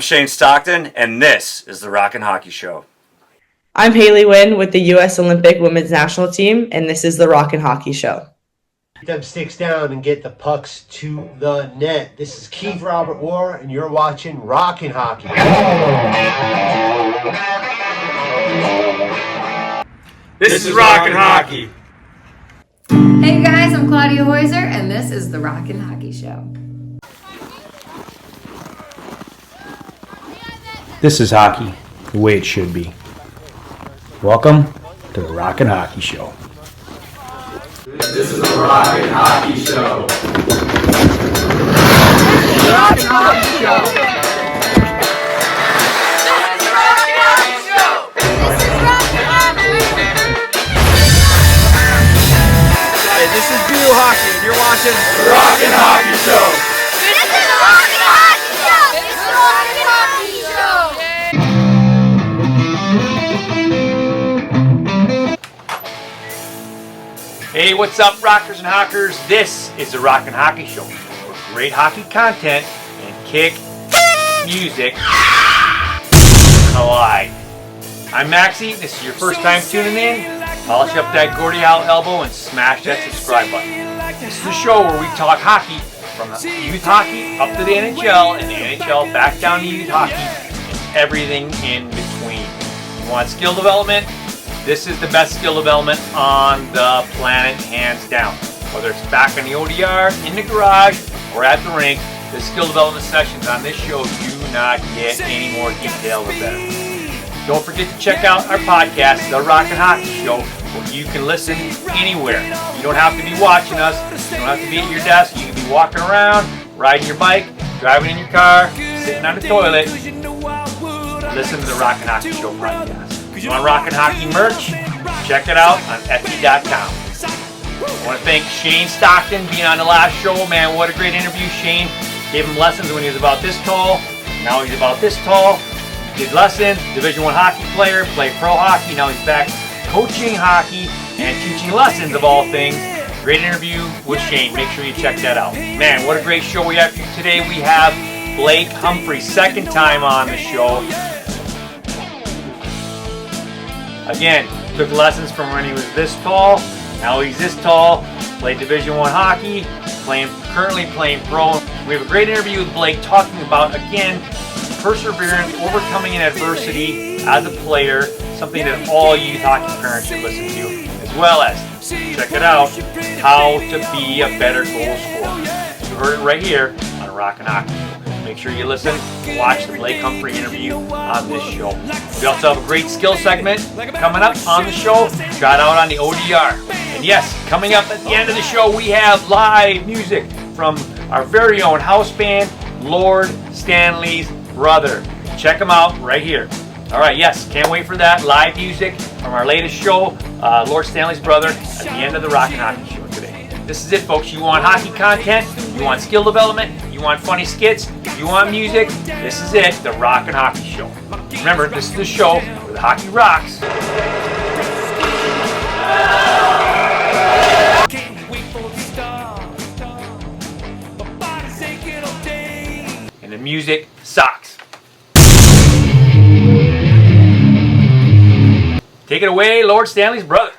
I'm Shane Stockton, and this is the Rockin' Hockey Show. I'm Haley Wynn with the U.S. Olympic Women's National Team, and this is the Rockin' Hockey Show. Get them sticks down and get the pucks to the net. This is Keith Robert War, and you're watching Rockin' Hockey. This is Rockin' Hockey. Hey guys, I'm Claudia Heuser, and this is the Rockin' Hockey Show. This is hockey, the way it should be. Welcome to the Rockin' Hockey Show. This is the Rockin' Hockey Show. The Rockin' Hockey Show. This is the Rockin' Hockey Show. This is Rockin' Hockey. Hey, this is Blue Hockey, and you're watching The Rockin' Hockey Show. This is the Rockin' Hockey Show! This is the Rockin' Hockey Show! Hey, what's up, rockers and hockers? This is the Rockin' Hockey Show, where great hockey content and kick music collide. I'm Maxie. This is your first time tuning in. Polish up that Gordie Howe elbow and smash that subscribe button. This is the show where we talk hockey from youth hockey up to the NHL and the NHL back down to youth hockey and everything in between. You want skill development? This is the best skill development on the planet, hands down. Whether it's back in the ODR, in the garage, or at the rink, the skill development sessions on this show do not get any more detailed or better. Don't forget to check out our podcast, The Rockin' Hockey Show, where you can listen anywhere. You don't have to be watching us. You don't have to be at your desk. You can be walking around, riding your bike, driving in your car, sitting on the toilet. Listen to the Rockin' Hockey Show podcast. If you want Rockin' Hockey merch, check it out on Etsy.com. I want to thank Shane Stockton being on the last show. Man, what a great interview. Shane gave him lessons when he was about this tall. Now he's about this tall. He did lessons, Division I hockey player, played pro hockey. Now he's back coaching hockey and teaching lessons of all things. Great interview with Shane. Make sure you check that out. Man, what a great show we have for you today. We have Blake Humphrey, second time on the show. Again, took lessons from when he was this tall. Now he's this tall. Played Division I hockey. Currently playing pro. We have a great interview with Blake talking about, again, perseverance, overcoming an adversity as a player. Something that all youth hockey parents should listen to. As well as, check it out, how to be a better goal scorer. You heard it right here on Rockin' Hockey. Make sure you listen and watch the Blake Humphrey interview on this show. We also have a great skill segment coming up on the show. Try it out on the ODR. And yes, coming up at the end of the show, we have live music from our very own house band, Lord Stanley's Brother. Check them out right here. All right, yes, can't wait for that. Live music from our latest show, Lord Stanley's Brother, at the end of the Rockin' Hockey Show today. This is it, folks. You want hockey content, you want skill development, you want funny skits, you want music, this is it, the Rockin' Hockey Show. Remember, this is the show where the hockey rocks. And the music sucks. Take it away, Lord Stanley's Brother.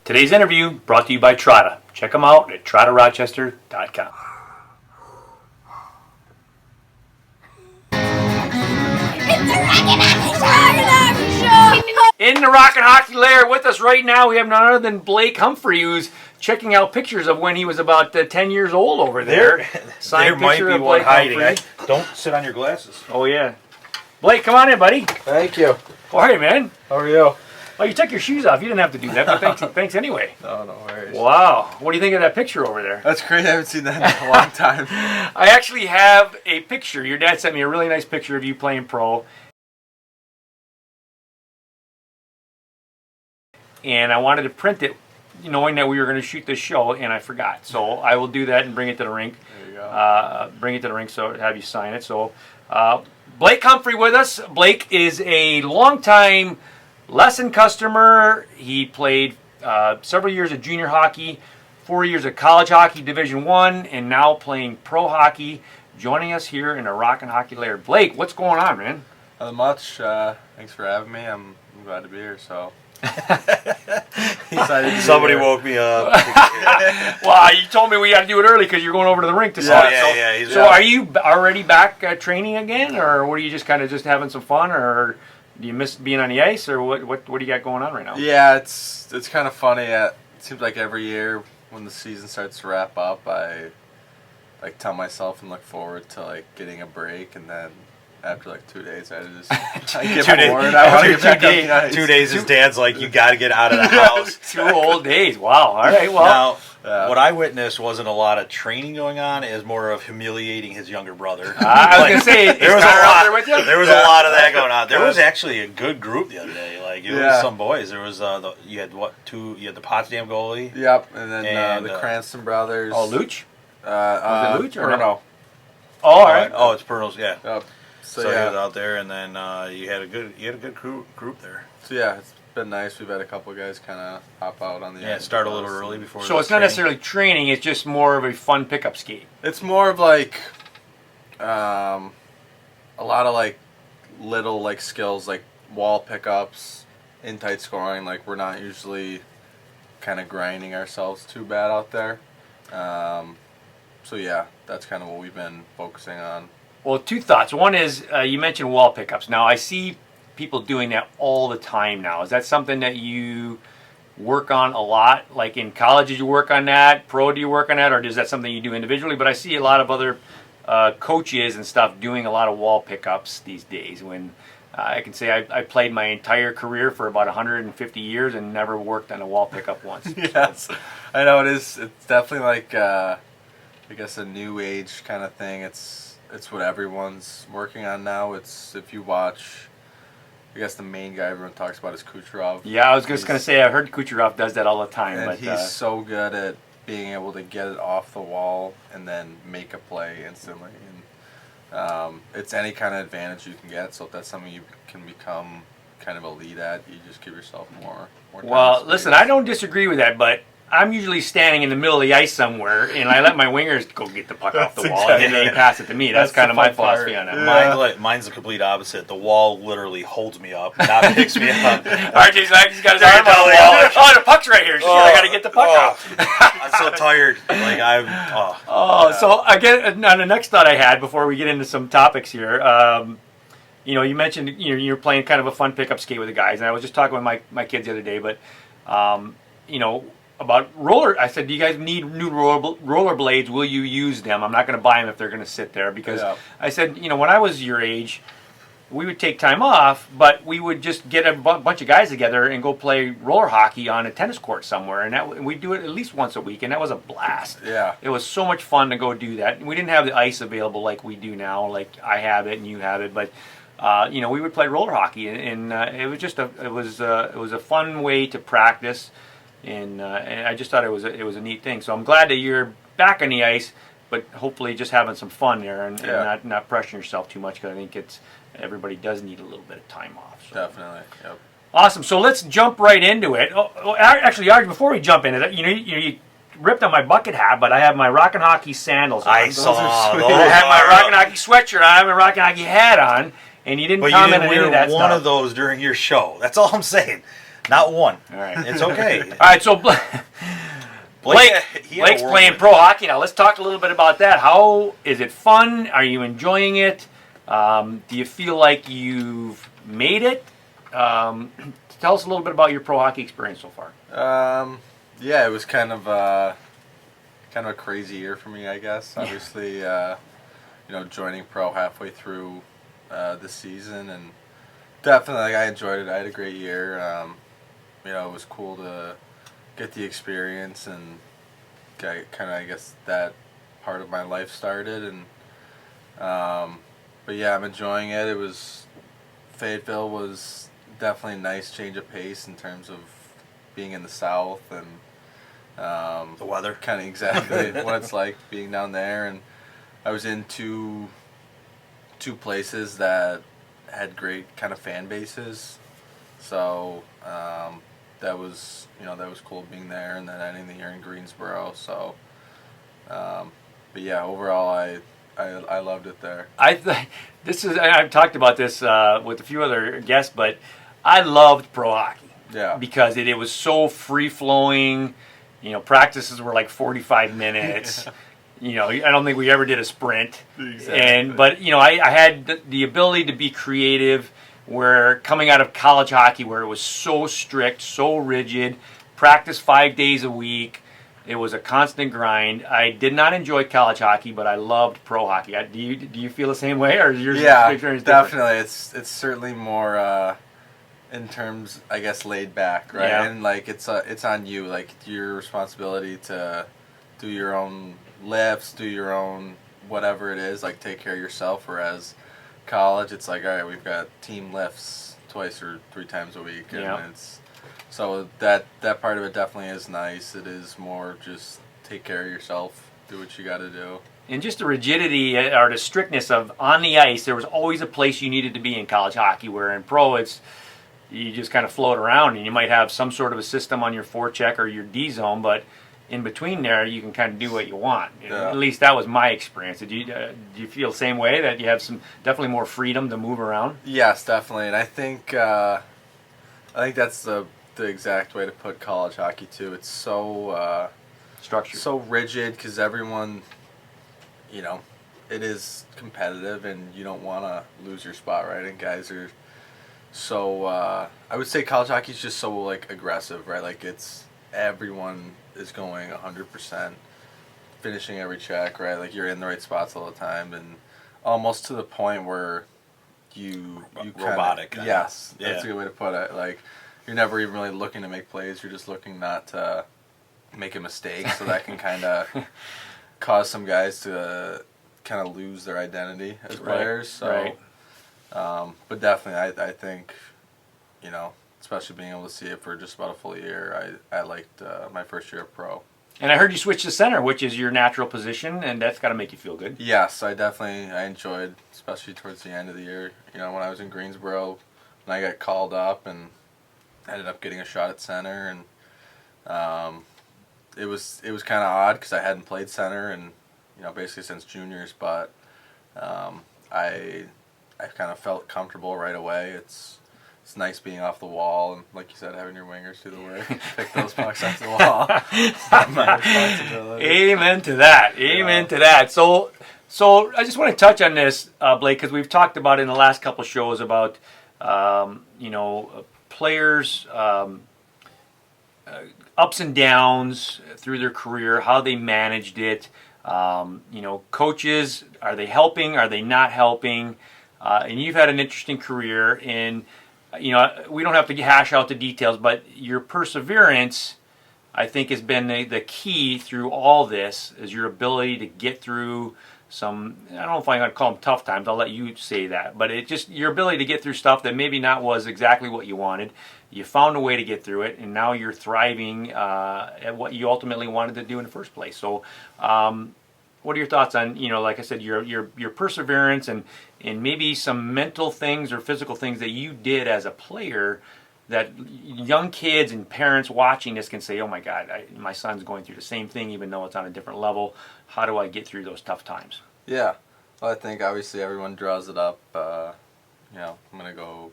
Today's interview brought to you by Trotta. Check them out at trottarochester.com. It's the Rockin' Hockey Show! In the Rockin' Hockey Lair with us right now, we have none other than Blake Humphrey, who's checking out pictures of when he was about 10 years old over there. There might be one hiding. Don't sit on your glasses. Oh, yeah. Blake, come on in, buddy. Thank you. How are you, man? How are you? Oh, you took your shoes off. You didn't have to do that, but thanks anyway. No worries. Wow. What do you think of that picture over there? That's great. I haven't seen that in a long time. I actually have a picture. Your dad sent me a really nice picture of you playing pro. And I wanted to print it, knowing that we were going to shoot this show, and I forgot. So I will do that and bring it to the rink. There you go. Bring it to the rink, so have you sign it. So Blake Humphrey with us. Blake is a longtime lesson customer. He played several years of junior hockey, 4 years of college hockey, Division I, and now playing pro hockey. Joining us here in a Rockin' Hockey Lair. Blake, what's going on, man? Not much. Thanks for having me. I'm glad to be here. So Somebody woke me up. Well, you told me we got to do it early because you're going over to the rink to start. So are you already back training again, or were you just kind of just having some fun, or do you miss being on the ice, or what do you got going on right now? Yeah, it's kind of funny. It seems like every year when the season starts to wrap up, I like tell myself and look forward to like getting a break, and then after like 2 days, I get bored. I want to get back on the ice. 2 days, his dad's like, you got to get out of the house. 2 whole days. Wow. All right. Well, now, what I witnessed wasn't a lot of training going on. It was more of humiliating his younger brother. I was gonna say, there was a out lot. There with you? There was a lot of that going on. There was actually a good group the other day. Like it was some boys. There was you had you had the Potsdam goalie. Yep, and then the Cranston brothers. Oh, Luch. Was it Luch or no? Oh, all right. Oh, it's Pernals. Yeah. Yep. So he was out there, and then you had a good group there. So yeah, it's been nice. We've had a couple of guys kind of hop out on the ice. Start a little early before. So it's not necessarily training; it's just more of a fun pickup skate. It's more of like a lot of like little like skills, like wall pickups, in tight scoring. Like we're not usually kind of grinding ourselves too bad out there. So yeah, that's kind of what we've been focusing on. Well, 2 thoughts. One is you mentioned wall pickups. Now I see people doing that all the time now. Is that something that you work on a lot? Like in college, did you work on that? Pro, do you work on that? Or is that something you do individually? But I see a lot of other coaches and stuff doing a lot of wall pickups these days. When I can say I played my entire career for about 150 years and never worked on a wall pickup once. Yes, I know it is. It's definitely like I guess a new age kind of thing. It's what everyone's working on now. It's if you watch, I guess the main guy everyone talks about is Kucherov. Yeah, I was just going to say, I've heard Kucherov does that all the time. And but, he's so good at being able to get it off the wall and then make a play instantly. And it's any kind of advantage you can get. So if that's something you can become kind of elite at, you just give yourself more time. Well, listen, I don't disagree with that, but I'm usually standing in the middle of the ice somewhere, and I let my wingers go get the puck off the wall, and then they pass it to me. That's kind of my philosophy on that. Mine's the complete opposite. The wall literally holds me up, not picks me up. RJ's like, he's got his arm on the wall. Oh, the puck's right here. Shit, I got to get the puck off. I'm so tired. Like So again, on the next thought I had before we get into some topics here, you mentioned you're playing kind of a fun pickup skate with the guys, and I was just talking with my kids the other day, but about roller. I said, do you guys need new roller blades? Will you use them? I'm not going to buy them if they're going to sit there because I said, when I was your age, we would take time off, but we would just get a bunch of guys together and go play roller hockey on a tennis court somewhere, and we'd do it at least once a week, and that was a blast. Yeah. It was so much fun to go do that. We didn't have the ice available like we do now, like I have it and you have it, but we would play roller hockey, and it was just it was a fun way to practice. And I just thought it was a neat thing. So I'm glad that you're back on the ice, but hopefully just having some fun there and not pressuring yourself too much because I think everybody does need a little bit of time off. So. Definitely. Yep. Awesome. So let's jump right into it. Actually, Arj, before we jump into it, you ripped on my bucket hat, but I have my Rockin' Hockey sandals on. I saw those. I have my Rockin' Hockey sweatshirt on. I have my Rockin' Hockey hat on, and you didn't comment on any of that stuff. One of those during your show. That's all I'm saying. Not one. All right. It's okay. All right, so Blake's playing pro hockey now. Let's talk a little bit about that. How is it fun? Are you enjoying it? Do you feel like you've made it? Tell us a little bit about your pro hockey experience so far. Yeah, it was kind of a crazy year for me, I guess. Obviously, joining pro halfway through this season, and definitely, I enjoyed it. I had a great year. It was cool to get the experience and kind of, I guess, that part of my life started. And but yeah, I'm enjoying it. It was Fayetteville was definitely a nice change of pace in terms of being in the South and the weather, kind of exactly what it's like being down there. And I was in two places that had great kind of fan bases. So that was cool being there, and then ending the year in Greensboro. So, but yeah, overall I loved it there. I've talked about this with a few other guests, but I loved pro hockey. Yeah. Because it was so free flowing. Practices were like 45 minutes. I don't think we ever did a sprint. Exactly. But I had the ability to be creative. Where coming out of college hockey, where it was so strict, so rigid, practice 5 days a week. It was a constant grind. I did not enjoy college hockey, but I loved pro hockey. Do you feel the same way, or is your experience different? Definitely. It's certainly more in terms, I guess, laid back, right? Yeah. And like it's on you, like your responsibility to do your own lifts, do your own whatever it is, like take care of yourself. Whereas college, it's like, all right, we've got team lifts twice or 3 times a week, and so that part of it definitely is nice. It is more just take care of yourself, do what you got to do. And just the rigidity or the strictness of on the ice, there was always a place you needed to be in college hockey, where in pro you just kind of float around, and you might have some sort of a system on your forecheck or your D zone, but in between there, you can kind of do what you want. Yeah. At least that was my experience. Do you feel the same way, that you have definitely more freedom to move around? Yes, definitely, and I think that's the exact way to put college hockey too. It's so structured, so rigid, because everyone, it is competitive, and you don't want to lose your spot, right? And guys are so I would say college hockey is just so like aggressive, right? Like everyone is going 100%, finishing every check, right? Like you're in the right spots all the time, and almost to the point where you robotic. Yes, that's a good way to put it. Like you're never even really looking to make plays. You're just looking not to make a mistake, so that can kind of cause some guys to kind of lose their identity as players. So, but definitely, I think, especially being able to see it for just about a full year, I liked my first year of pro. And I heard you switch to center, which is your natural position, and that's got to make you feel good. Yes, I enjoyed, especially towards the end of the year. When I was in Greensboro, when I got called up and ended up getting a shot at center, and it was kind of odd because I hadn't played center and basically since juniors, but I kind of felt comfortable right away. It's nice being off the wall, and like you said, having your wingers do the work, pick those pucks off the wall. It's not my responsibility. Amen to that. Amen to that. So I just want to touch on this, Blake, because we've talked about it in the last couple of shows about players' ups and downs through their career, how they managed it. Coaches, are they helping? Are they not helping? And you've had an interesting career, and we don't have to hash out the details, but your perseverance, I think, has been the key through all this, is your ability to get through some, I don't know if I'm going to call them tough times, I'll let you say that, but it just your ability to get through stuff that maybe not was exactly what you wanted. You found a way to get through it, and now you're thriving at what you ultimately wanted to do in the first place. So what are your thoughts on, like I said, your perseverance and maybe some mental things or physical things that you did as a player that young kids and parents watching this can say, oh my God, my son's going through the same thing, even though it's on a different level. How do I get through those tough times? Yeah. Well, I think obviously everyone draws it up. I'm going to go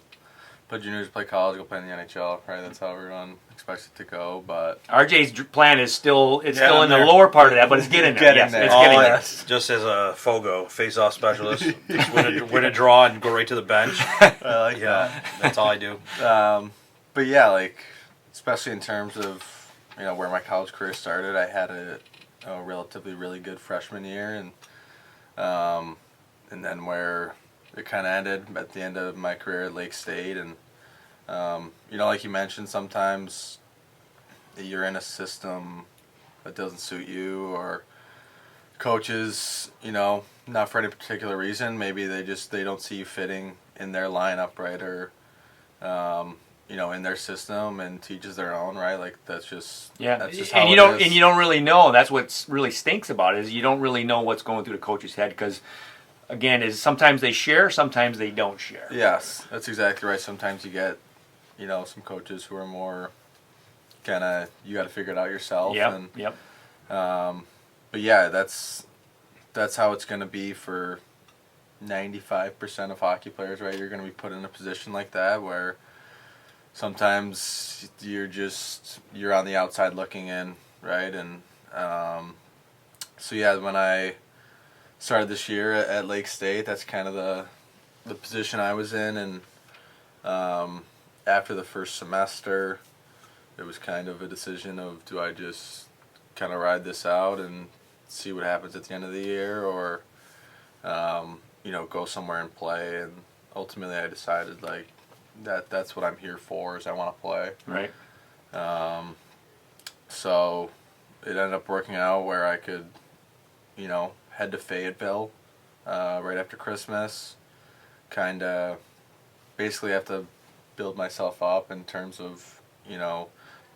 play juniors, play college, go play in the NHL. Right? That's how everyone expects it to go. But RJ's plan is still in the lower part of that, but it's getting there. It's getting there. Just as a FOGO, face-off specialist, win a draw and go right to the bench. That's all I do. But yeah, like especially in terms of where my college career started, I had a relatively really good freshman year, and then where it kind of ended at the end of my career at Lake State, and like you mentioned, sometimes you're in a system that doesn't suit you, or coaches, not for any particular reason, maybe they don't see you fitting in their lineup, right, or in their system, and teaches their own, right? Like that's just how it is. And you don't really know. That's what really stinks about it, is you don't really know what's going through the coach's head, because again, is sometimes they share, sometimes they don't share. Yes, that's exactly right. Sometimes you get some coaches who are more kind of you got to figure it out yourself. Yep. Yep. But yeah, that's how it's going to be for 95% of hockey players, right? You're going to be put in a position like that where sometimes you're on the outside looking in, right? And so yeah, when I started this year at Lake State, that's kind of the position I was in, and after the first semester, it was kind of a decision of, do I just kind of ride this out and see what happens at the end of the year, or go somewhere and play. And ultimately I decided like that's what I'm here for, is I want to play. Right. So it ended up working out where I could head to Fayetteville right after Christmas, kind of basically have to build myself up in terms of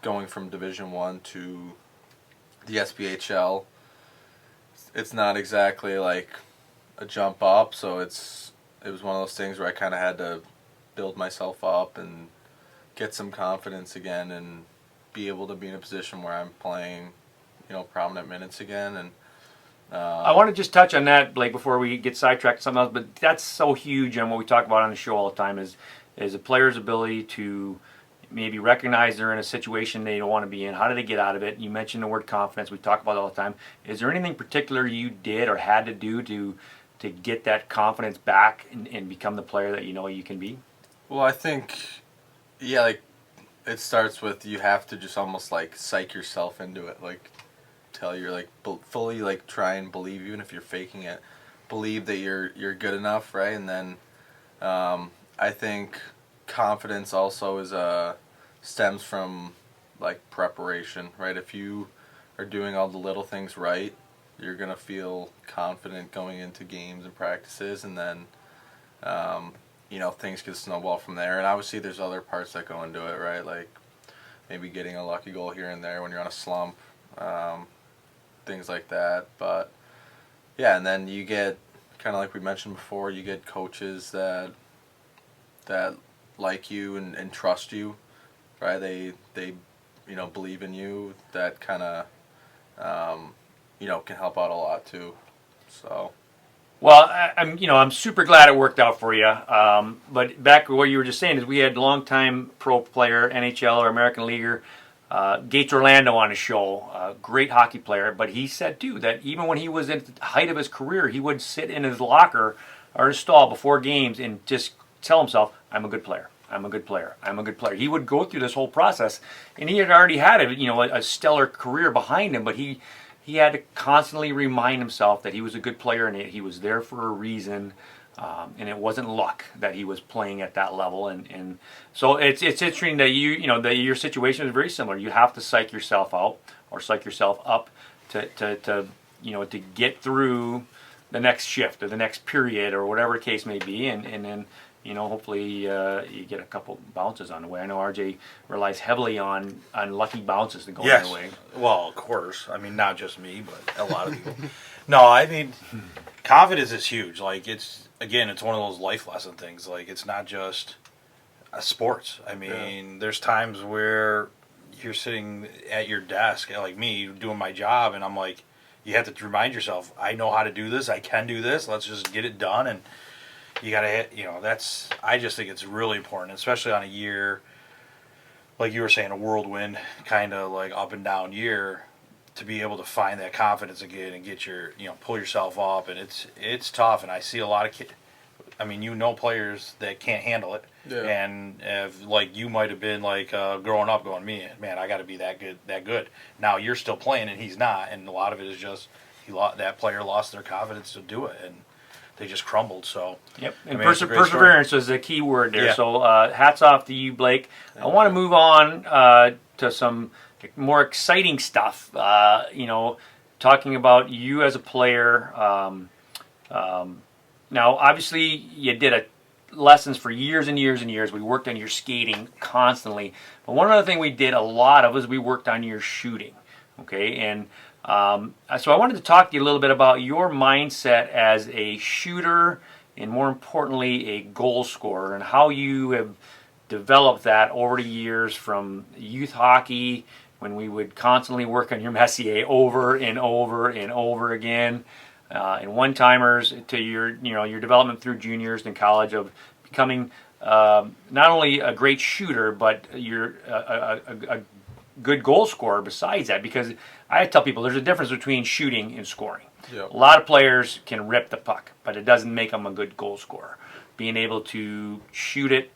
going from Division I to the SPHL. It's not exactly like a jump up, so it was one of those things where I kind of had to build myself up and get some confidence again and be able to be in a position where I'm playing prominent minutes again. And I want to just touch on that, Blake, before we get sidetracked to something else, but that's so huge, and what we talk about on the show all the time is a player's ability to maybe recognize they're in a situation they don't want to be in. How do they get out of it? You mentioned the word confidence. We talk about it all the time. Is there anything particular you did or had to do to get that confidence back and become the player that you can be? Well, I think, yeah, like it starts with you have to just almost like psych yourself into it, like tell you're like fully like try and believe, even if you're faking it, believe that you're good enough, right? And then I think confidence also stems from like preparation, right? If you are doing all the little things right, you're gonna feel confident going into games and practices, and then things could snowball from there. And obviously there's other parts that go into it, right? Like maybe getting a lucky goal here and there when you're on a slump, things like that. But yeah, and then you get, kind of like we mentioned before, you get coaches that like you and trust you, right? They believe in you. That kind of can help out a lot too. So. Well, I'm super glad it worked out for you. But back to what you were just saying is we had longtime pro player, NHL or American leaguer, Gates Orlando on his show, great hockey player. But he said too that even when he was at the height of his career, he would sit in his locker or his stall before games and just tell himself, "I'm a good player. I'm a good player. I'm a good player." He would go through this whole process, and he had already had a stellar career behind him, but he had to constantly remind himself that he was a good player and he was there for a reason, and it wasn't luck that he was playing at that level. And so it's interesting that that your situation is very similar. You have to psych yourself out or psych yourself up to get through the next shift or the next period or whatever the case may be, and then hopefully you get a couple bounces on the way. I know RJ relies heavily on lucky bounces to go their way. Well, of course. I mean, not just me, but a lot of people. No, I mean, confidence is huge. Like, it's one of those life lesson things. Like, it's not just sports. I mean, there's times where you're sitting at your desk, like me, doing my job, and I'm like, you have to remind yourself, I know how to do this. I can do this. Let's just get it done. And you got to hit, I just think it's really important, especially on a year, like you were saying, a whirlwind kind of like up and down year, to be able to find that confidence again and get your, pull yourself up. And it's tough. And I see a lot of kids, players that can't handle it. Yeah. And like you might have been like growing up going, man, I got to be that good. Now you're still playing and he's not. And a lot of it is just that player lost their confidence to do it. And they just crumbled. So yep, and perseverance is a key word there. Yeah. So hats off to you, Blake. I want to move on to some more exciting stuff. Talking about you as a player. Now, obviously, you did lessons for years and years and years. We worked on your skating constantly. But one other thing we did a lot of was we worked on your shooting. Okay, and so I wanted to talk to you a little bit about your mindset as a shooter and, more importantly, a goal scorer, and how you have developed that over the years from youth hockey when we would constantly work on your Messier over and over and over again, and one-timers to your development through juniors and college of becoming not only a great shooter, but you're a good goal scorer besides that. Because I tell people there's a difference between shooting and scoring. Yep. A lot of players can rip the puck, but it doesn't make them a good goal scorer. Being able to shoot it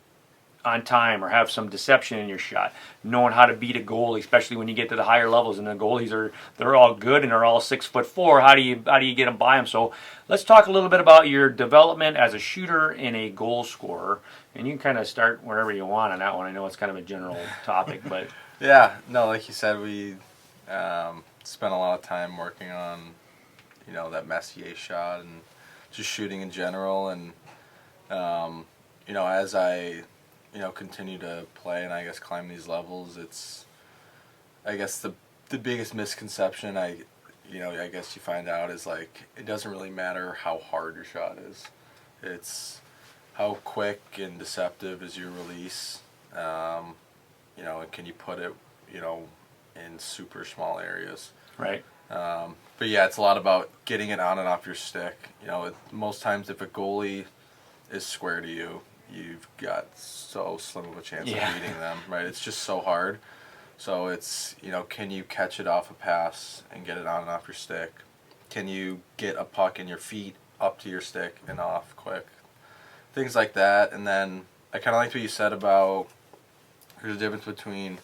on time or have some deception in your shot, knowing how to beat a goalie, especially when you get to the higher levels and the goalies they're all good and they're all 6'4". How do you get them by them? So let's talk a little bit about your development as a shooter and a goal scorer, and you can kind of start wherever you want on that one. I know it's kind of a general topic, but Yeah, no, like you said, we spent a lot of time working on that Messier shot and just shooting in general, and as I continue to play and I guess climb these levels, it's I guess the biggest misconception I guess you find out is like it doesn't really matter how hard your shot is. It's how quick and deceptive is your release. And can you put it in super small areas. right. But yeah, it's a lot about getting it on and off your stick. Most times if a goalie is square to you, you've got so slim of a chance of beating them, right? It's just so hard. So it's, can you catch it off a pass and get it on and off your stick? Can you get a puck in your feet up to your stick and off quick? Things like that. And then I kind of liked what you said about there's a difference between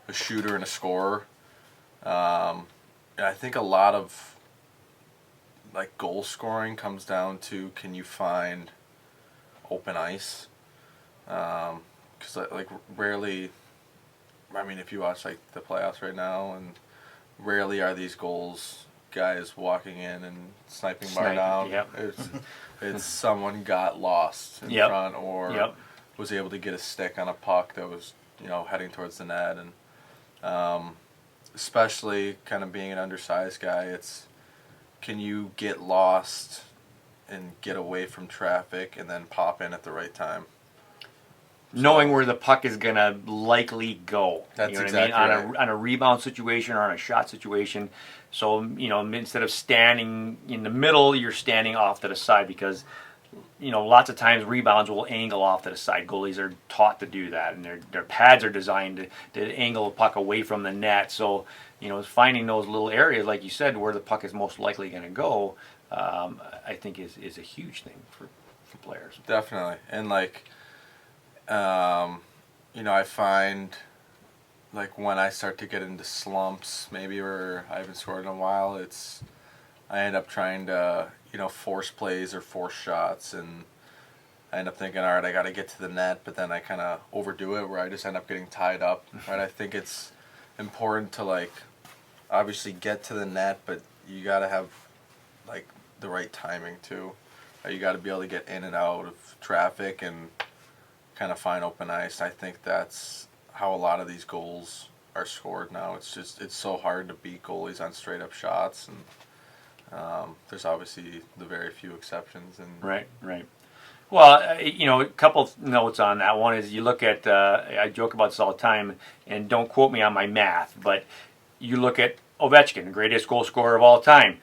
a shooter and a scorer. And I think a lot of goal scoring comes down to, can you find open ice? Because rarely, if you watch the playoffs right now, and rarely are these goals guys walking in and sniping bar down. Yep. It's someone got lost in front or was able to get a stick on a puck that was heading towards the net, and especially kind of being an undersized guy, it's can you get lost and get away from traffic and then pop in at the right time? Knowing where the puck is going to likely go. That's exactly right. On a rebound situation or on a shot situation. So, instead of standing in the middle, you're standing off to the side because, lots of times rebounds will angle off to the side. Goalies are taught to do that, and their pads are designed to angle a puck away from the net. So, finding those little areas, like you said, where the puck is most likely going to go, I think is a huge thing for players. Definitely. And I find when I start to get into slumps, maybe where I haven't scored in a while, I end up trying to force plays or force shots, and I end up thinking, all right, I got to get to the net, but then I kind of overdo it where I just end up getting tied up. Right? I think it's important to obviously get to the net, but you got to have the right timing too. You got to be able to get in and out of traffic and kind of find open ice. I think that's how a lot of these goals are scored now. It's so hard to beat goalies on straight up shots, and there's obviously the very few exceptions. And Right. Well, a couple notes on that. One is you look at, I joke about this all the time, and don't quote me on my math, but you look at Ovechkin, the greatest goal scorer of all time.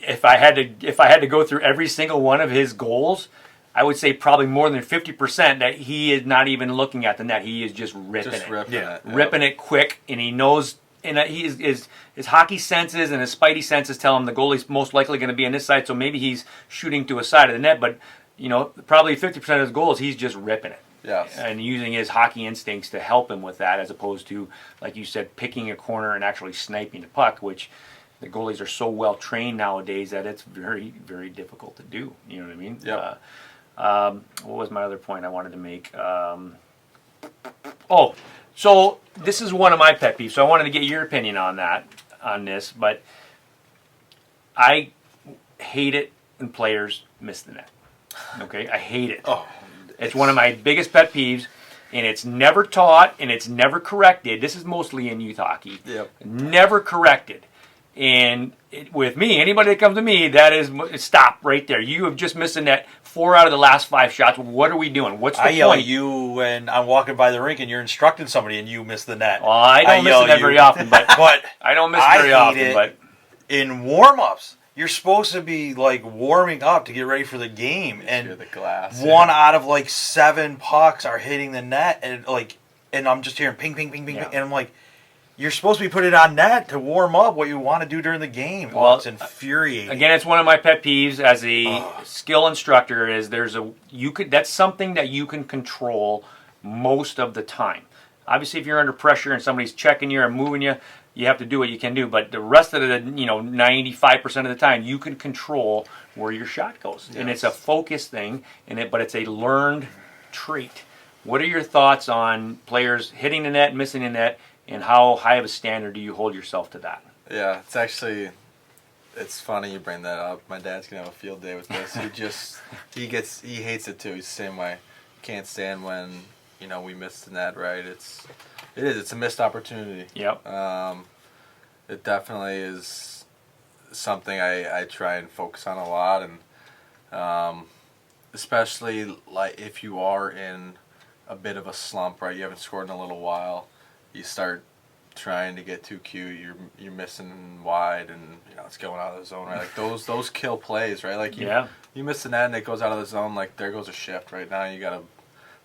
If I had to go through every single one of his goals, I would say probably more than 50% that he is not even looking at the net. He is just ripping it. Ripping it quick, and he knows. And his hockey senses and his spidey senses tell him the goalie's most likely going to be on this side, so maybe he's shooting to a side of the net. But probably 50% of his goals, he's just ripping it. Yes. And using his hockey instincts to help him with that, as opposed to, like you said, picking a corner and actually sniping the puck, which the goalies are so well trained nowadays that it's very, very difficult to do. You know what I mean? Yep. What was my other point I wanted to make? So this is one of my pet peeves. So I wanted to get your opinion on this, but I hate it when players miss the net. Okay, I hate it. It's one of my biggest pet peeves, and it's never taught and it's never corrected. This is mostly in youth hockey. Yep. Never corrected. And with me, anybody that comes to me, that is stop right there. You have just missed a net 4 out of the last 5 shots. What are we doing? What's the I yell point? at you when I'm walking by the rink and you're instructing somebody and you miss the net. Well, I don't miss yell the net you. very often, but But I don't miss I very hate often. it. But in warm-ups, you're supposed to be like warming up to get ready for the game, and Hear the glass. one out of like 7 pucks are hitting the net, and I'm just hearing ping, ping, ping, ping, Yeah. ping, and I'm like, you're supposed to be putting it on net to warm up what you want to do during the game. Well, It's infuriating. again, it's one of my pet peeves as a skill instructor. Is that's something that you can control most of the time. Obviously, if you're under pressure and somebody's checking you or moving you, you have to do what you can do. But the rest of the 95% of the time, you can control where your shot goes, and it's a focus thing. But it's a learned trait. What are your thoughts on players hitting the net, missing the net? And how high of a standard do you hold yourself to that? Yeah, it's funny you bring that up. My dad's gonna have a field day with this. He hates it too. He's the same way. Can't stand when we miss the net. Right? It's a missed opportunity. Yep. It definitely is something I try and focus on a lot, and especially like if you are in a bit of a slump, right? You haven't scored in a little while. You start trying to get too cute. You're missing wide, and it's going out of the zone. Right, like those kill plays. Right, like you miss the net and it goes out of the zone. Like there goes a shift. Right now you got to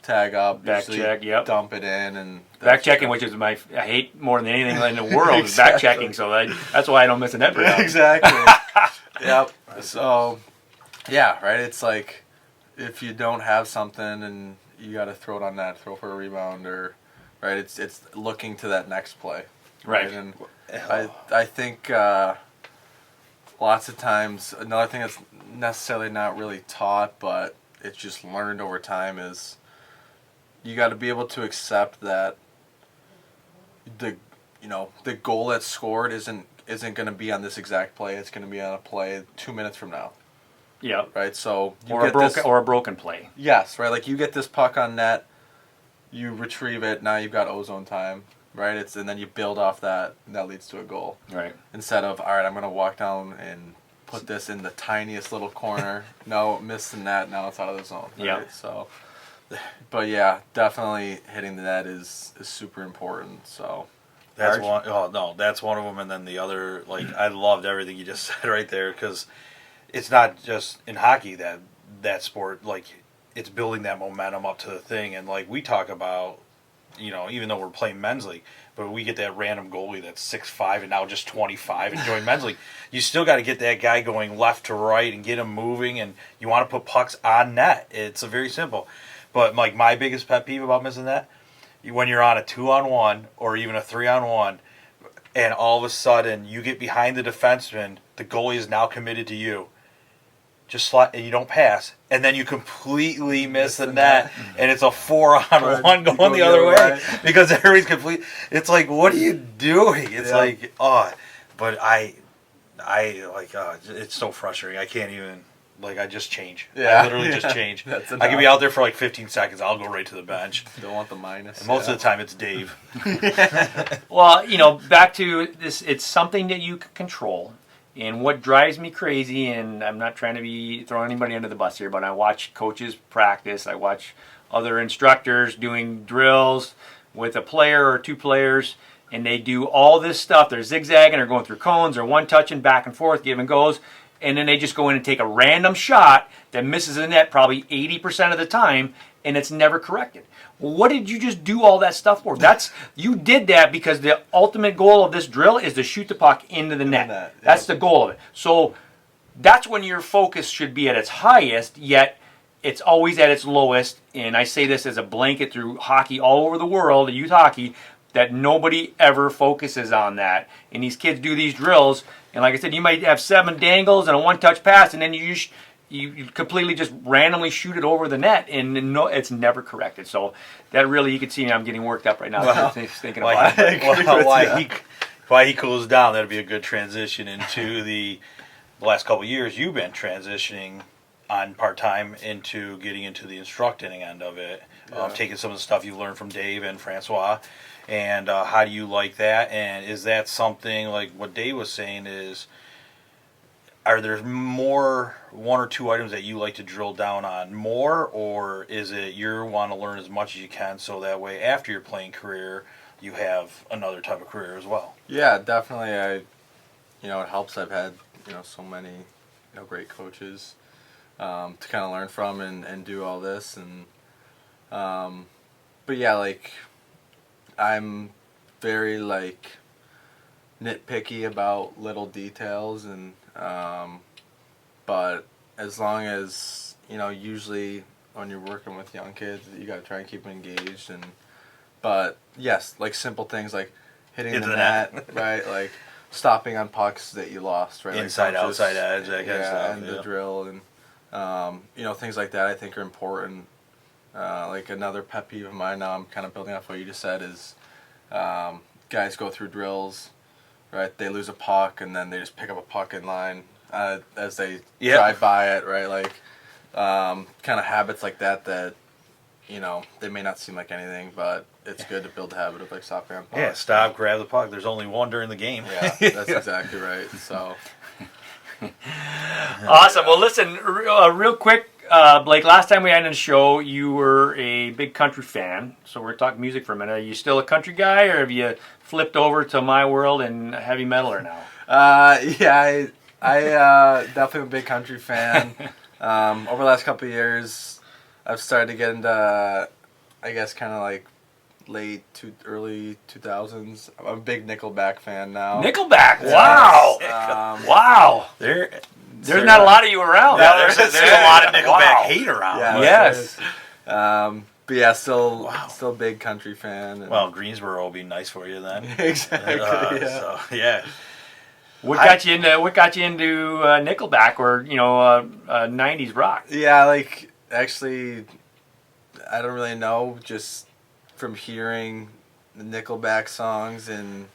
tag up, back check, yep. Dump it in, and back checking, which is I hate more than anything in the world is back checking. So that's why I don't miss a net very often. Exactly. Yep. So yeah, right. It's like if you don't have something and you got to throw it on net, throw for a rebound or. Right, it's looking to that next play. Right. And I think lots of times another thing that's necessarily not really taught, but it's just learned over time is you got to be able to accept that the goal that's scored isn't going to be on this exact play. It's going to be on a play 2 minutes from now. Yeah. Right. So or a broken play. Yes. Right. Like you get this puck on net. You retrieve it. Now you've got ozone time, right? And then you build off that. And that leads to a goal, right? Instead of all right, I'm gonna walk down and put this in the tiniest little corner. No, miss the net. Now it's out of the zone. Right? Yeah. So, but yeah, definitely hitting the net is super important. So that's one. Oh no, that's one of them. And then the other, I loved everything you just said right there because it's not just in hockey that sport it's building that momentum up to the thing. And we talk about, even though we're playing men's league, but we get that random goalie that's 6'5" and now just 25 and join men's league. You still got to get that guy going left to right and get him moving, and you want to put pucks on net. It's very simple. But my biggest pet peeve about missing that, when you're on a 2-on-1 or even a 3-on-1, and all of a sudden you get behind the defenseman, the goalie is now committed to you. Just slide, and you don't pass, and then you completely miss the net, and it's a 4-on-1 going the other way because everybody's complete. It's like, what are you doing? It's but it's so frustrating. I can't even I just change. Yeah. I literally just change. I can be out there for 15 seconds. I'll go right to the bench. Don't want the minus. And most of the time, it's Dave. Well, back to this. It's something that you can control. And what drives me crazy, and I'm not trying to be throwing anybody under the bus here, but I watch coaches practice. I watch other instructors doing drills with a player or 2 players, and they do all this stuff. They're zigzagging or going through cones or one-touching back and forth, give and goes, and then they just go in and take a random shot that misses the net probably 80% of the time, and it's never corrected. Well, what did you just do all that stuff for? You did that because the ultimate goal of this drill is to shoot the puck into the net. Yep. That's the goal of it. So that's when your focus should be at its highest, yet it's always at its lowest. And I say this as a blanket through hockey all over the world, youth hockey, that nobody ever focuses on that. And these kids do these drills, and like I said, you might have 7 dangles and a one-touch pass, and then you completely just randomly shoot it over the net, and it's never corrected. So that really, you can see I'm getting worked up right now thinking about it. Why he cools down, that'd be a good transition into the last couple of years. You've been transitioning on part-time into getting into the instructing end of it, taking some of the stuff you learned from Dave and Francois and how do you like that? And is that something like what Dave was saying is, are there more one or two items that you like to drill down on more, or is it you want to learn as much as you can so that way after your playing career you have another type of career as well? Yeah, definitely. It helps. I've had so many great coaches to kind of learn from and do all this and but yeah, like I'm very like nitpicky about little details and but as long as usually when you're working with young kids you got to try and keep them engaged but yes, like simple things like hitting the net right, like stopping on pucks that you lost, right, inside like outside edge, that kind of stuff, and the drill and things like that I think are important. Like another pet peeve of mine now, I'm kind of building off what you just said, is guys go through drills, right? They lose a puck and then they just pick up a puck in line as they drive by it, right? Like kind of habits like that they may not seem like anything, but it's good to build a habit of like stopping on puck. Yeah, stop, grab the puck. There's only one during the game. Yeah, that's exactly right. So Awesome. Well, listen, real quick, Blake, last time we had on the show, you were a big country fan. So we're talking music for a minute. Are you still a country guy, or have you flipped over to my world and heavy metaler now? Yeah, I definitely am a big country fan. Over the last couple of years, I've started to get into, I guess, kind of like early 2000s. I'm a big Nickelback fan now. Nickelback, wow. Wow. There's not a lot of you around. Yeah, there's a lot of Nickelback hate around. Yeah, yes. But yeah, still a big country fan. Well, Greensboro will be nice for you then. Exactly. Yeah. So, yeah. What got you into Nickelback or 90s rock? Yeah, like actually, I don't really know. Just from hearing the Nickelback songs and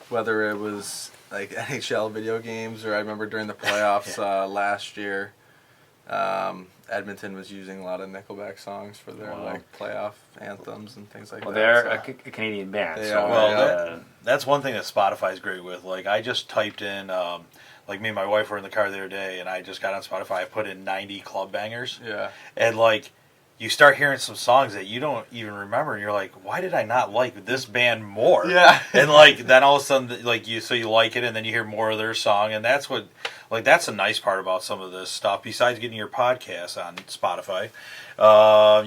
whether it was like NHL video games or I remember during the playoffs last year, Edmonton was using a lot of Nickelback songs for their like playoff anthems and things like that. Well, they're a Canadian band. That's one thing that Spotify's great with. Like I just typed in, like me and my wife were in the car the other day, and I just got on Spotify. I put in 90 club bangers. Yeah. And like, you start hearing some songs that you don't even remember, and you're like, why did I not like this band more? Yeah. And like then all of a sudden, like you like it, and then you hear more of their song, and that's what, like that's the nice part about some of this stuff. Besides getting your podcast on Spotify,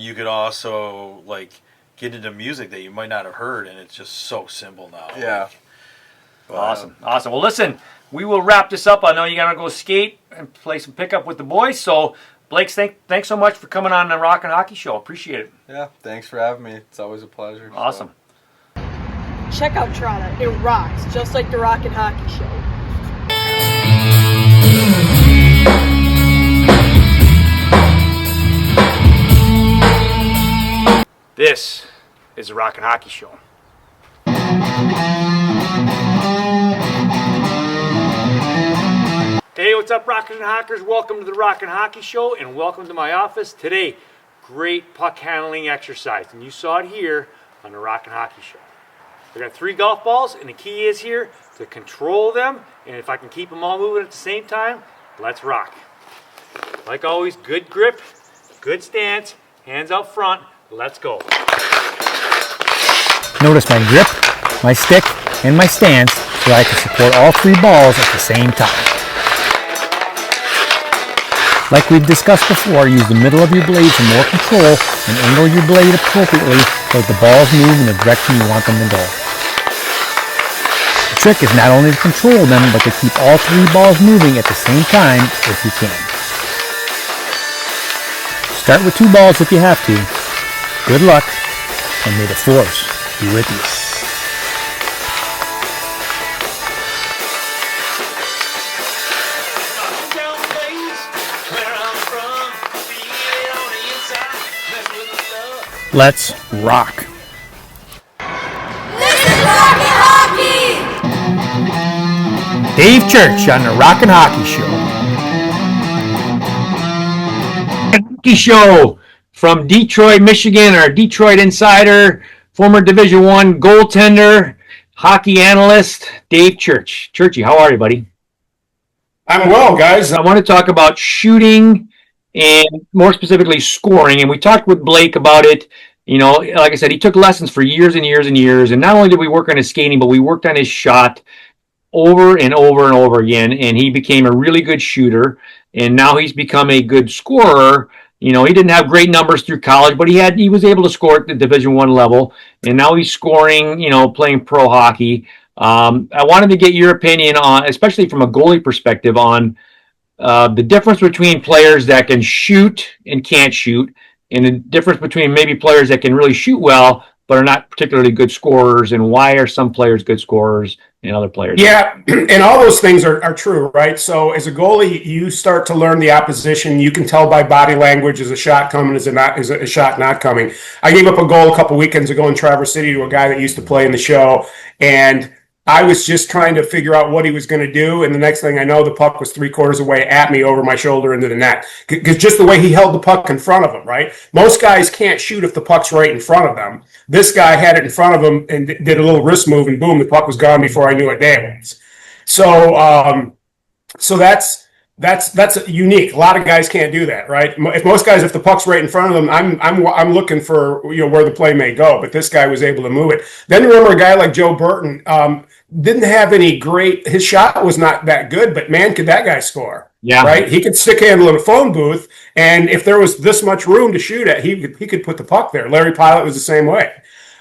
you could also like get into music that you might not have heard, and it's just so simple now. Yeah. Awesome. Well, listen, we will wrap this up. I know you gotta go skate and play some pickup with the boys, so. Blake, thanks so much for coming on the Rock and Hockey Show. Appreciate it. Yeah, thanks for having me. It's always a pleasure. Awesome. Check out Toronto. It rocks, just like the Rock and Hockey Show. This is the Rock and Hockey Show. Hey, what's up, Rockers and Hockers? Welcome to the Rock and Hockey Show, and welcome to my office. Today, great puck handling exercise, and you saw it here on the Rock and Hockey Show. We got 3 golf balls, and the key is here to control them, and if I can keep them all moving at the same time, let's rock. Like always, good grip, good stance, hands out front, let's go. Notice my grip, my stick, and my stance so I can support all 3 balls at the same time. Like we've discussed before, use the middle of your blade for more control and angle your blade appropriately so that the balls move in the direction you want them to go. The trick is not only to control them, but to keep all 3 balls moving at the same time if you can. Start with 2 balls if you have to. Good luck, and may the force be with you. Let's rock. This is Rock and Hockey! Dave Church on the Rock and Hockey Show. Hockey Show from Detroit, Michigan, our Detroit insider, former Division I goaltender, hockey analyst, Dave Church. Churchy, how are you, buddy? I'm well, guys. I want to talk about shooting and more specifically scoring. And we talked with Blake about it. You know, like I said, he took lessons for years and years and years. And not only did we work on his skating, but we worked on his shot over and over and over again. And he became a really good shooter. And now he's become a good scorer. You know, he didn't have great numbers through college, but he was able to score at the Division I level. And now he's scoring, you know, playing pro hockey. I wanted to get your opinion on, especially from a goalie perspective, on the difference between players that can shoot and can't shoot, and the difference between maybe players that can really shoot well but are not particularly good scorers, and why are some players good scorers and other players? Yeah, and all those things are true, right? So as a goalie, you start to learn the opposition. You can tell by body language, is a shot coming, is a shot not coming. I gave up a goal a couple weekends ago in Traverse City to a guy that used to play in the show, and I was just trying to figure out what he was going to do, and the next thing I know, the puck was 3/4 away at me over my shoulder into the net. Because just the way he held the puck in front of him, right? Most guys can't shoot if the puck's right in front of them. This guy had it in front of him and did a little wrist move, and boom, the puck was gone before I knew what day it was. So that's unique. A lot of guys can't do that, right? If the puck's right in front of them, I'm looking for where the play may go. But this guy was able to move it. Then remember a guy like Joe Burton didn't have any great. His shot was not that good, but man, could that guy score? Yeah, right. He could stick handle in a phone booth, and if there was this much room to shoot at, he could put the puck there. Larry Pilot was the same way.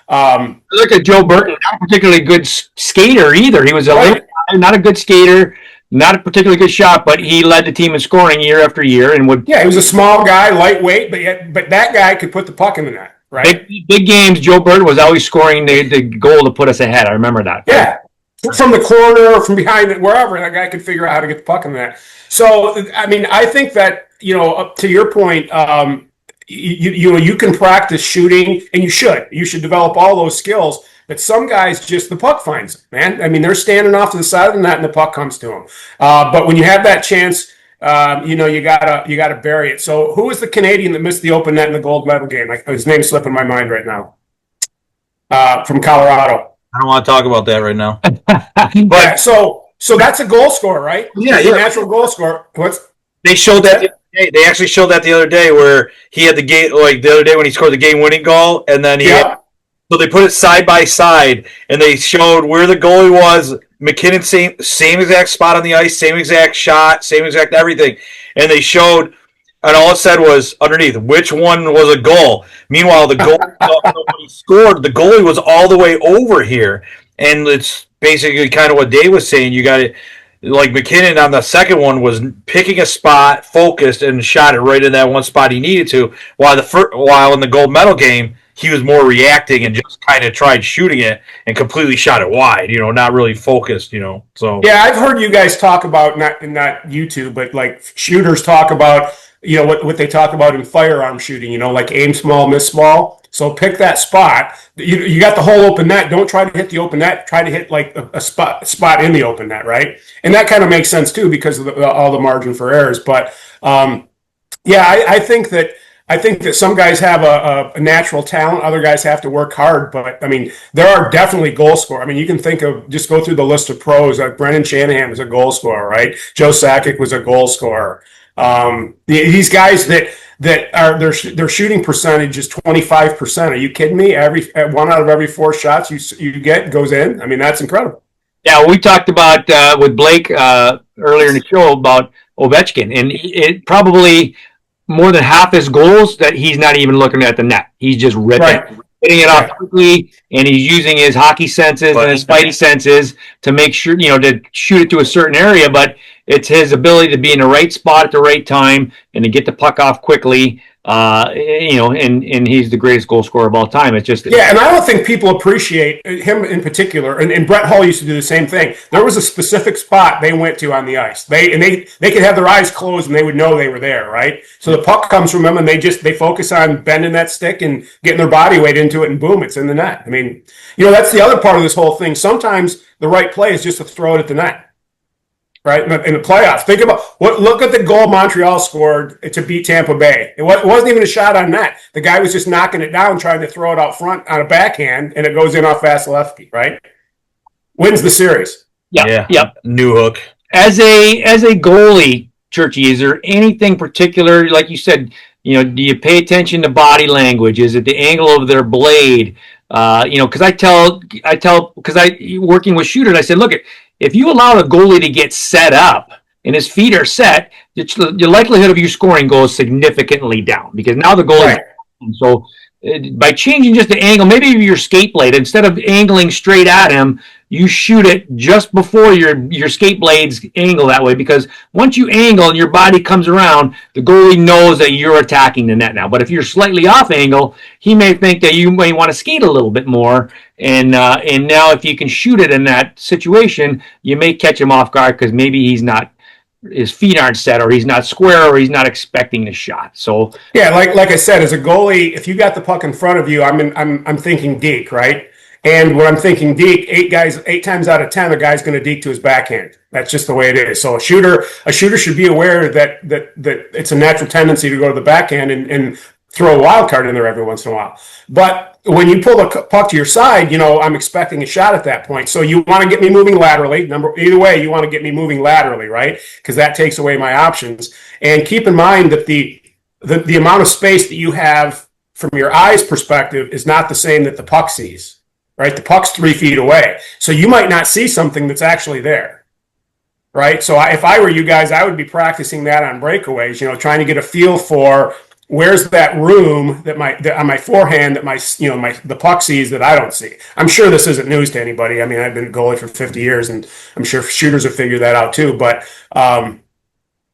Look at Joe Burton, not a particularly good skater either. He was not a good skater. Not a particularly good shot, but he led the team in scoring year after year, and would. Yeah, he was a small guy, lightweight, but that guy could put the puck in the net, right? Big games. Joe Burton was always scoring the goal to put us ahead. I remember that. Yeah, from the corner, from behind it, wherever, that guy could figure out how to get the puck in the net. So, I mean, I think that up to your point, you can practice shooting, and you should. You should develop all those skills. But some guys the puck finds them, man. I mean, they're standing off to the side of the net and the puck comes to them. But when you have that chance, you gotta bury it. So who was the Canadian that missed the open net in the gold medal game? His name's slipping my mind right now. From Colorado. I don't want to talk about that right now. But yeah, so that's a goal scorer, right? Yeah, a natural goal scorer. They showed that the other day. They actually showed that the other day where he had the game, like the other day when he scored the game-winning goal, and then so they put it side by side, and they showed where the goalie was. McKinnon, same exact spot on the ice, same exact shot, same exact everything. And they showed, and all it said was underneath, which one was a goal. Meanwhile, the goal when he scored, the goalie was all the way over here. And it's basically kind of what Dave was saying. You got it, like McKinnon on the second one was picking a spot, focused, and shot it right in that one spot he needed to. While in the gold medal game, he was more reacting and just kind of tried shooting it and completely shot it wide, not really focused, so. Yeah, I've heard you guys talk about, not you two, but like shooters talk about, what they talk about in firearm shooting, like aim small, miss small. So pick that spot. You got the whole open net. Don't try to hit the open net. Try to hit like a spot in the open net, right? And that kind of makes sense too because of all the margin for errors. But I think that some guys have a natural talent. Other guys have to work hard. But, I mean, there are definitely goal scorers. I mean, you can just go through the list of pros. Like Brendan Shanahan was a goal scorer, right? Joe Sakic was a goal scorer. These guys that are their shooting percentage is 25%. Are you kidding me? One out of every 4 shots you get goes in. I mean, that's incredible. Yeah, we talked about with Blake earlier in the show about Ovechkin, and it probably more than half his goals that he's not even looking at the net. He's just hitting it off quickly, and he's using his hockey senses and his spidey senses to make sure, to shoot it to a certain area, but it's his ability to be in the right spot at the right time and to get the puck off quickly. And he's the greatest goal scorer of all time. It's just and I don't think people appreciate him in particular. And Brett Hull used to do the same thing. There was a specific spot they went to on the ice. They could have their eyes closed and they would know they were there, right? So the puck comes from them and they focus on bending that stick and getting their body weight into it, and boom, it's in the net. I mean, that's the other part of this whole thing. Sometimes the right play is just to throw it at the net. right? In the playoffs. Think about look at the goal Montreal scored to beat Tampa Bay. It wasn't even a shot on net. The guy was just knocking it down, trying to throw it out front on a backhand, and it goes in off Vasilevsky, right? Wins the series. Yep. New hook. As a goalie, Churchy, is there anything particular, like you said, do you pay attention to body language? Is it the angle of their blade? Because working with shooters, I said, look, if you allow the goalie to get set up and his feet are set, the likelihood of you scoring goes significantly down because now the goalie. Right. So by changing just the angle, maybe your skate blade, instead of angling straight at him, you shoot it just before your skate blade's angle that way, because once you angle and your body comes around, the goalie knows that you're attacking the net now. But if you're slightly off angle, he may think that you may want to skate a little bit more. And now if you can shoot it in that situation, you may catch him off guard because maybe his feet aren't set, or he's not square, or he's not expecting the shot. So yeah, like I said, as a goalie, if you got the puck in front of you, I'm thinking deke, right? And when I'm thinking deke, 8 times out of 10, a guy's going to deke to his backhand. That's just the way it is. So a shooter should be aware that it's a natural tendency to go to the backhand and throw a wild card in there every once in a while. But when you pull the puck to your side, I'm expecting a shot at that point. So you want to get me moving laterally. Either way, you want to get me moving laterally, right? Because that takes away my options. And keep in mind that the amount of space that you have from your eyes perspective is not the same that the puck sees, right? The puck's 3 feet away. So you might not see something that's actually there, right? So if I were you guys, I would be practicing that on breakaways, trying to get a feel for where's that room that on my forehand that the puck sees that I don't see. I'm sure this isn't news to anybody. I mean, I've been a goalie for 50 years, and I'm sure shooters have figured that out too. But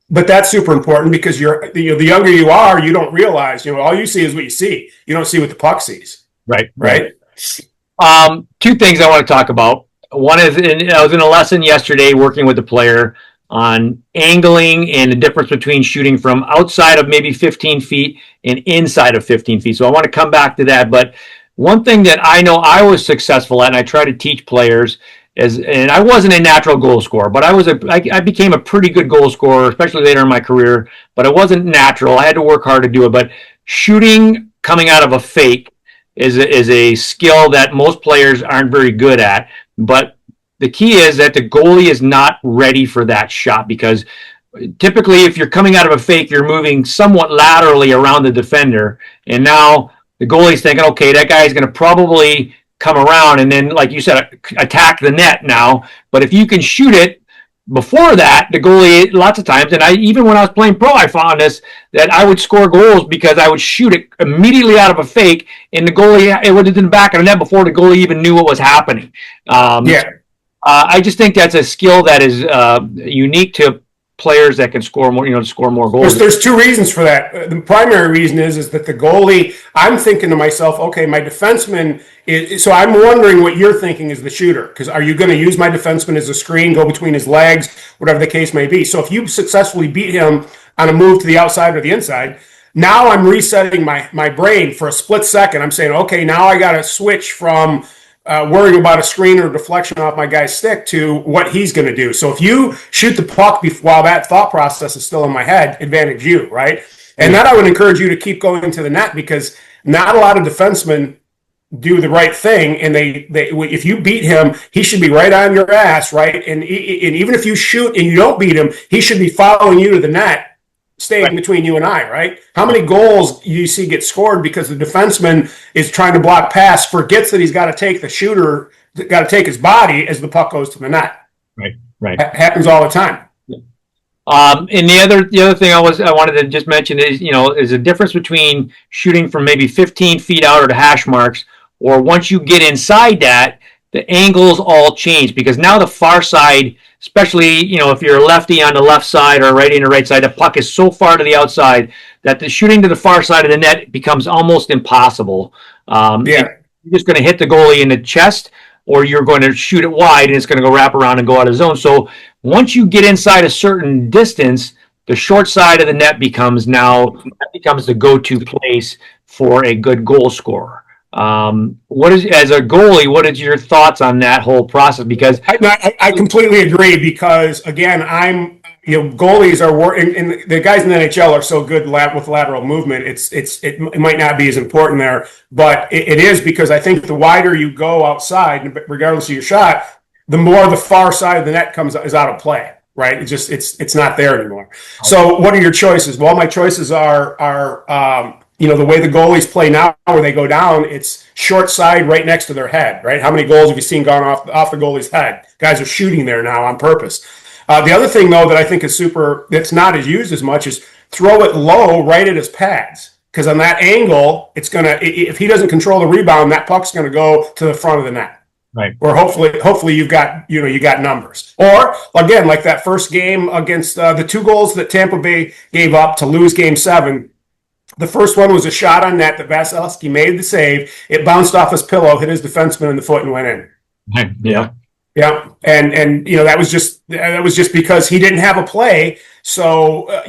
that's super important because the younger you are, you don't realize. All you see is what you see. You don't see what the puck sees. Right. 2 things I want to talk about. One is, I was in a lesson yesterday working with a player on angling and the difference between shooting from outside of maybe 15 feet and inside of 15 feet. So I want to come back to that. But one thing that I know I was successful at, and I try to teach players, and I wasn't a natural goal scorer, but I became a pretty good goal scorer, especially later in my career, but it wasn't natural. I had to work hard to do it. But shooting coming out of a fake is a skill that most players aren't very good at. But the key is that the goalie is not ready for that shot, because typically if you're coming out of a fake, you're moving somewhat laterally around the defender. And now the goalie's thinking, okay, that guy's going to probably come around and then, like you said, attack the net now. But if you can shoot it before that, the goalie, lots of times, and even when I was playing pro, I found this, that I would score goals because I would shoot it immediately out of a fake, and the goalie, it would have been back of the net before the goalie even knew what was happening. I just think that's a skill that is unique to players that can score more, score more goals. There's 2 reasons for that. The primary reason is that the goalie, I'm thinking to myself, okay, my defenseman is, so I'm wondering what you're thinking as the shooter, because are you going to use my defenseman as a screen, go between his legs, whatever the case may be. So if you successfully beat him on a move to the outside or the inside, now I'm resetting my brain for a split second. I'm saying, okay, now I got to switch from worrying about a screen or deflection off my guy's stick to what he's going to do. So if you shoot the puck while that thought process is still in my head, advantage you, right? And that I would encourage you to keep going to the net, because not a lot of defensemen do the right thing. And they if you beat him, he should be right on your ass, right? And even if you shoot and you don't beat him, he should be following you to the net, staying between you and I, right? How many goals you see get scored because the defenseman is trying to block pass, forgets that he's got to take the shooter, got to take his body as the puck goes to the net. Right. Happens all the time. And the other thing I wanted to just mention is, is a difference between shooting from maybe 15 feet out or the hash marks, or once you get inside that, the angles all change, because now the far side, especially, if you're a lefty on the left side or a righty on the right side, the puck is so far to the outside that the shooting to the far side of the net becomes almost impossible. You're just going to hit the goalie in the chest, or you're going to shoot it wide and it's going to go wrap around and go out of zone. So once you get inside a certain distance, the short side of the net becomes the go-to place for a good goal scorer. What is, as a goalie, what is your thoughts on that whole process? Because I completely agree because again, goalies are and the guys in the NHL are so good with lateral movement. It might not be as important there, but it is because I think the wider you go outside, regardless of your shot, the more the far side of the net is out of play. Right? It's not there anymore. So what are your choices? Well, my choices are the way the goalies play now, where they go down, it's short side right next to their head, right? How many goals have you seen gone off the goalie's head? Guys are shooting there now on purpose. The other thing, though, that I think is that's not as used as much is throw it low right at his pads. Because on that angle, if he doesn't control the rebound, that puck's going to go to the front of the net. Right. Or hopefully you got numbers. Or again, like that first game against the 2 goals that Tampa Bay gave up to lose Game 7. The first one was a shot on net that Vasilevsky made the save. It bounced off his pillow, hit his defenseman in the foot, and went in. Yeah. Yeah, and that was just because he didn't have a play. So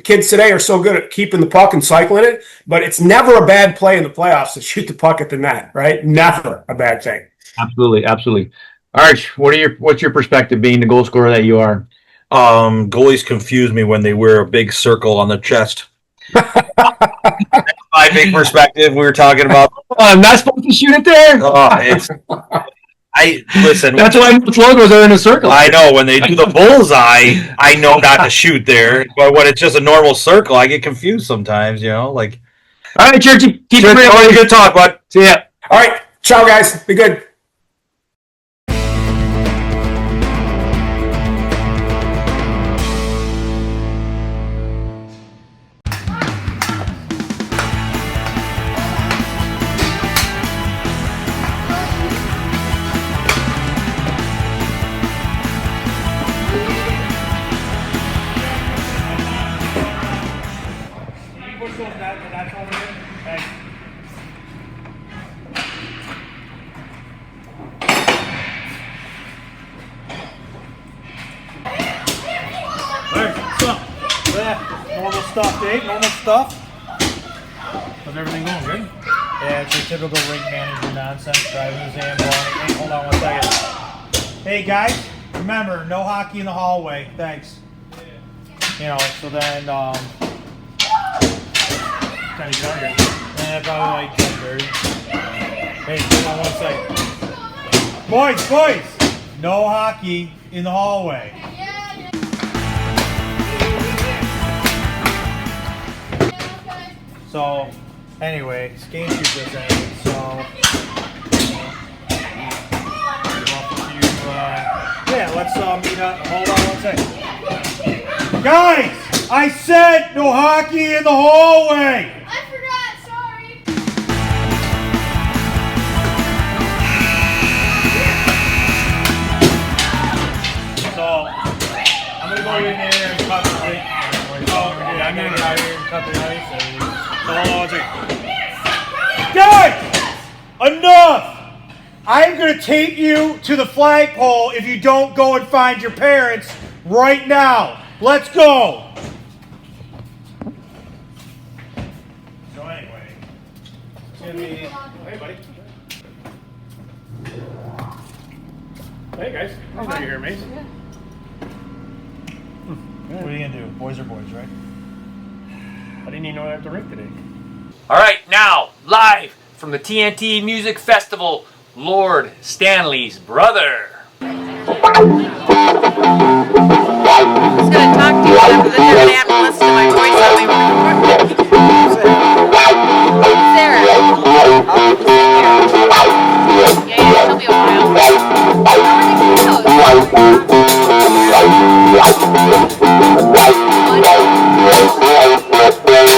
kids today are so good at keeping the puck and cycling it, but it's never a bad play in the playoffs to shoot the puck at the net, right? Never a bad thing. Absolutely. Arch, what's your perspective being the goal scorer that you are? Goalies confuse me when they wear a big circle on their chest. My big perspective. We were talking about. I'm not supposed to shoot it there. Listen. That's why most logos are in a circle. I know when they do the bullseye, I know not to shoot there. But when it's just a normal circle, I get confused sometimes. All right, Churchy, keep it real. Good talk, bud. See ya. All right, ciao, guys. Be good. Normal stuff, Dave. Normal stuff. How's everything going? Good? Yeah, it's your typical rink manager nonsense. Driving his handball. Hey, hold on 1 second. Hey guys, remember, no hockey in the hallway. Thanks. So then, time to get out here. Probably like 10:30. Hey, hold on 1 second. Boys, no hockey in the hallway. So, anyway, this game shoot just ended, so let's meet up. Hold on 1 second. Guys, I said no hockey in the hallway! I forgot, sorry. So, I'm gonna go in there and cut the ice. I'm gonna get out here and cut the ice. Hold on 1 second. Guys! Enough! I'm going to take you to the flagpole if you don't go and find your parents right now. Let's go! So anyway, it's going to be... Hey, buddy. Hey, guys. I know you're here, mate. What are you going to do? Boys are boys, right? I didn't even know I had to rink today. All right, now live from the TNT Music Festival, Lord Stanley's brother. I was gonna talk to you after the dinner and listen to my voice on my Sarah. Yeah, she'll be a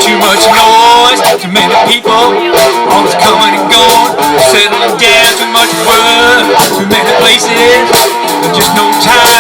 Too much noise, too many people, always coming and going, settling down, too much work, too many places, just no time.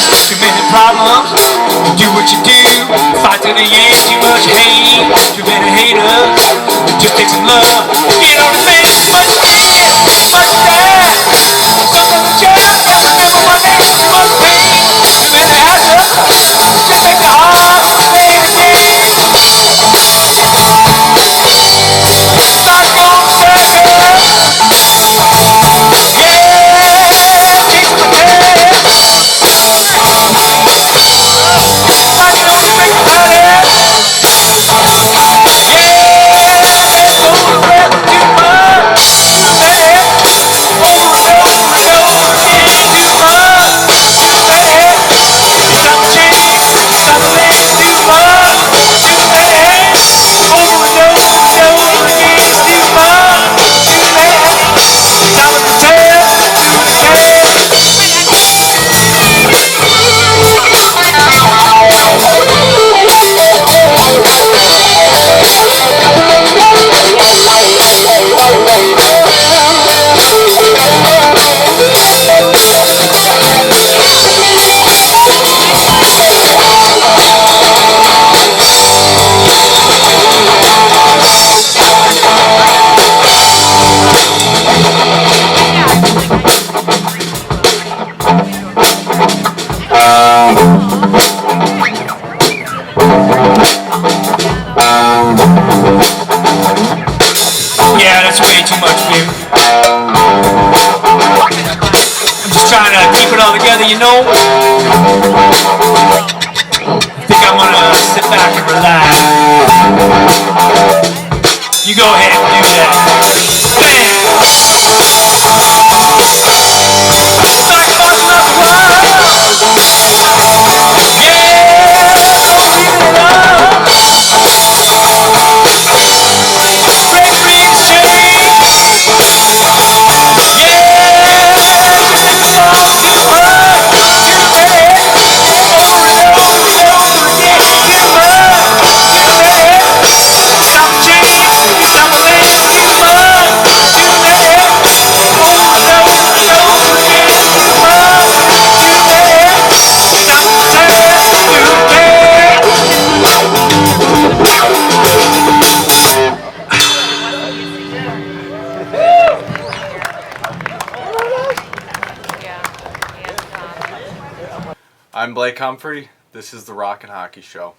stress, too many problems. You do what you do, fight till the end. Too much hate, too many haters. Just take some love, get on the thing. Too much this, too much that. Some of the job, can't remember my name. Too much pain, too many hazards. Just make the heart play the game. Start going circles. Yeah, take my head. I can only make it better. Yeah, that's way too much, dude. I'm just trying to keep it all together, you know? I think I'm gonna sit back and relax. You go ahead and do that. Bam! Start fucking up the world! Yeah! Don't leave it alone! Break free and change! I'm Blake Humphrey. This is the Rockin' Hockey Show.